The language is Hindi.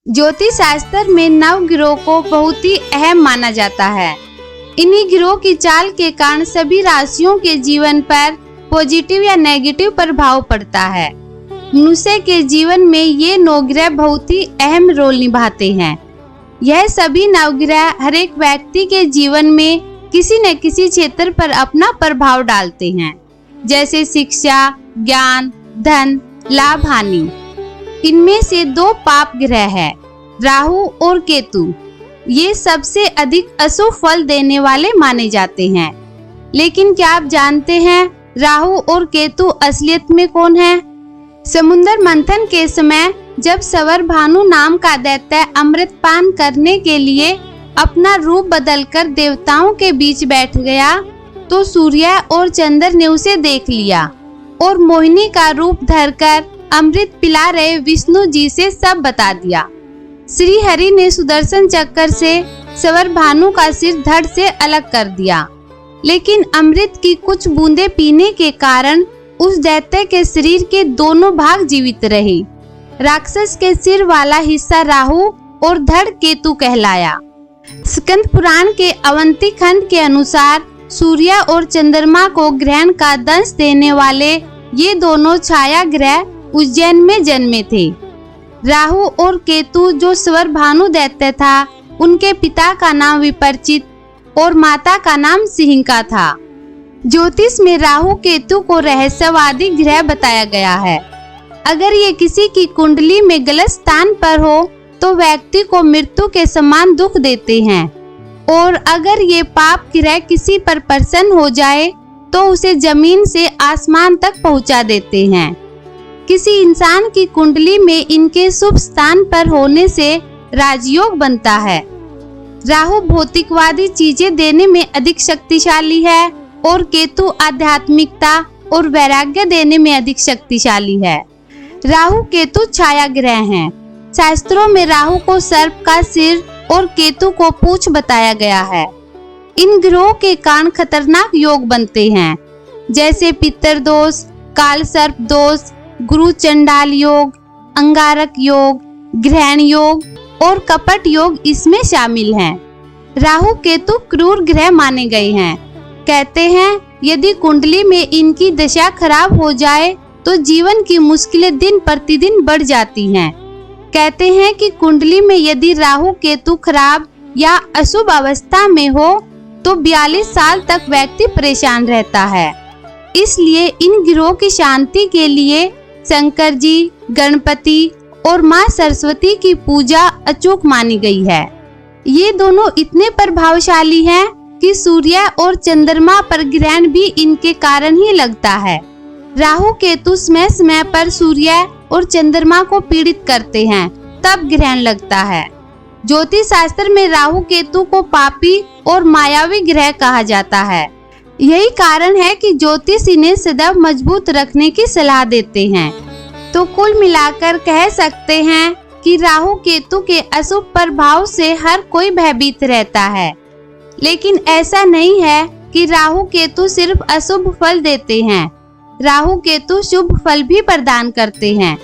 ज्योतिष शास्त्र में नव ग्रहों को बहुत ही अहम माना जाता है। इन्हीं ग्रहों की चाल के कारण सभी राशियों के जीवन पर पॉजिटिव या नेगेटिव प्रभाव पड़ता है। मनुष्य के जीवन में ये नौ ग्रह बहुत ही अहम रोल निभाते हैं। यह सभी नवग्रह हर एक व्यक्ति के जीवन में किसी न किसी क्षेत्र पर अपना प्रभाव डालते हैं, जैसे शिक्षा, ज्ञान, धन, लाभ, हानि। इनमें से दो पाप ग्रह है, राहु और केतु। ये सबसे अधिक अशुभ फल देने वाले माने जाते हैं। लेकिन क्या आप जानते हैं राहु और केतु असलियत में कौन है? समुद्र मंथन के समय जब सवर भानु नाम का दैत्य अमृत पान करने के लिए अपना रूप बदलकर देवताओं के बीच बैठ गया, तो सूर्य और चंद्र ने उसे देख लिया और मोहिनी का रूप धरकर अमृत पिला रहे विष्णु जी से सब बता दिया। श्री हरि ने सुदर्शन चक्र से सवर भानु का सिर धड़ से अलग कर दिया, लेकिन अमृत की कुछ बूंदें पीने के कारण उस दैत्य के शरीर के दोनों भाग जीवित रहे। राक्षस के सिर वाला हिस्सा राहु और धड़ केतु कहलाया। स्कंद पुराण के अवंती खंड के अनुसार सूर्य और चंद्रमा को ग्रहण का दंश देने वाले ये दोनों छाया ग्रह उज्जैन में जन्मे थे। राहु और केतु जो स्वर भानु दैत्य था, उनके पिता का नाम विपरचित और माता का नाम सिंहिका था। ज्योतिष में राहु केतु को रहस्यवादी ग्रह बताया गया है। अगर ये किसी की कुंडली में गलत स्थान पर हो तो व्यक्ति को मृत्यु के समान दुख देते हैं, और अगर ये पाप ग्रह किसी पर प्रसन्न हो जाए तो उसे जमीन से आसमान तक पहुंचा देते हैं। किसी इंसान की कुंडली में इनके शुभ स्थान पर होने से राजयोग बनता है। राहु भौतिकवादी चीजें देने में अधिक शक्तिशाली है और केतु आध्यात्मिकता और वैराग्य देने में अधिक शक्तिशाली है। राहु केतु छाया ग्रह हैं। शास्त्रों में राहु को सर्प का सिर और केतु को पूंछ बताया गया है। इन ग्रहों के कारण खतरनाक योग बनते हैं, जैसे पितर दोष, काल सर्प दोष, गुरु चंडाल योग, अंगारक योग, ग्रहण योग और कपट योग इसमें शामिल हैं। राहु केतु क्रूर ग्रह माने गए हैं। कहते हैं यदि कुंडली में इनकी दशा खराब हो जाए तो जीवन की मुश्किलें दिन प्रतिदिन बढ़ जाती हैं। कहते हैं कि कुंडली में यदि राहु केतु खराब या अशुभ अवस्था में हो तो 42 साल तक व्यक्ति परेशान रहता है। इसलिए इन ग्रहों की शांति के लिए शंकर जी, गणपति और माँ सरस्वती की पूजा अचूक मानी गई है। ये दोनों इतने प्रभावशाली हैं कि सूर्य और चंद्रमा पर ग्रहण भी इनके कारण ही लगता है। राहु केतु समय समय पर सूर्य और चंद्रमा को पीड़ित करते हैं, तब ग्रहण लगता है। ज्योतिष शास्त्र में राहु केतु को पापी और मायावी ग्रह कहा जाता है। यही कारण है कि ज्योतिष इन्हें सदैव मजबूत रखने की सलाह देते हैं। तो कुल मिलाकर कह सकते हैं कि राहु केतु के अशुभ प्रभाव से हर कोई भयभीत रहता है, लेकिन ऐसा नहीं है कि राहु केतु सिर्फ अशुभ फल देते हैं। राहु केतु शुभ फल भी प्रदान करते हैं।